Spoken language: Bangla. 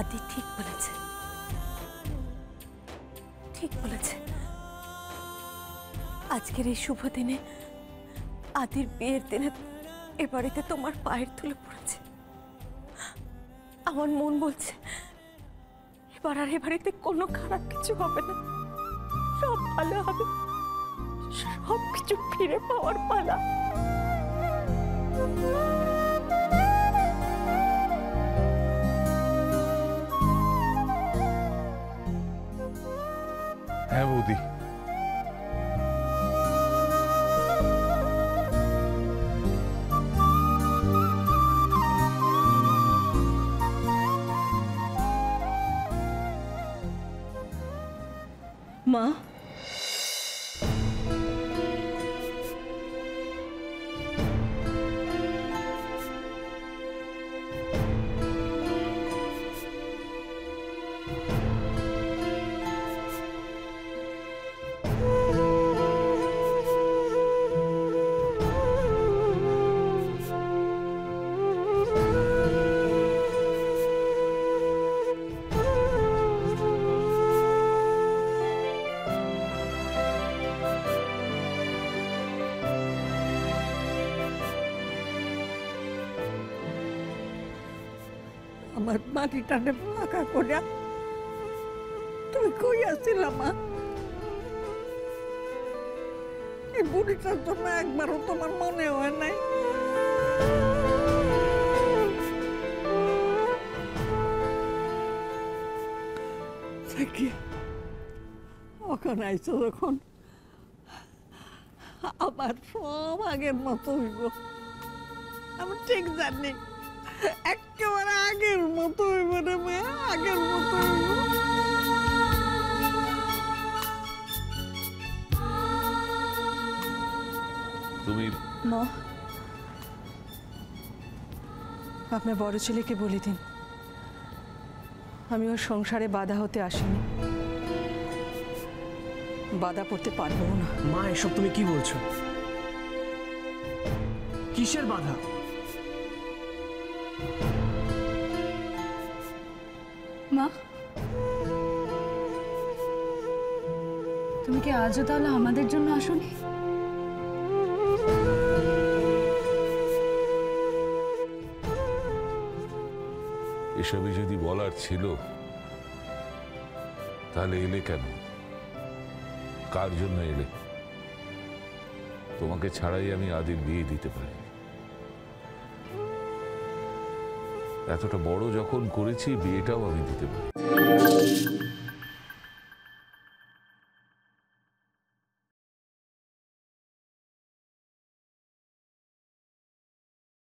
আদি ঠিক বলেছে, ঠিক বলেছে। আজকের এই শুভ দিনে, আদির বিয়ের দিনে এ বাড়িতে তোমার পায়ের ধুলো পড়েছে। আমার মন বলছে এবার আর এ বাড়িতে কোনো খারাপ কিছু হবে না, সব ভালো হবে, সব কিছু ফিরে পাওয়ার পালা। হ্যাঁ বৌদি, মা, আমার মাটিটানে ফাঁকা করিয়া তুমি কই আসছিলা মা? এই বুড়িটার জন্য একবারও তোমার মনে হয় নাই? ওখানে আইসো যখন আবার সব আগের মতো হইব, আমি ঠিক জানি একেবারে আগের মতো হইব রে মেয়ে, আগের মতো হইব। তুমি মা, আপনার বড় ছেলেকে বলে দিন আমি ওর সংসারে বাধা হতে আসিনি, বাধা পড়তে পারবো না। মা, এসব তুমি কি বলছো? কিসের বাধা? মা, তুমি কি আজও তাহলে আমাদের জন্য আসোনি? এসবই যদি বলার ছিল তাহলে এলে কেন? কার জন্য এলে? তোমাকে ছাড়াই আমি আদির বিয়ে দিতে পারি। এতটা বড় যখন করেছি, বিয়েটাও আমি দিতে পারি।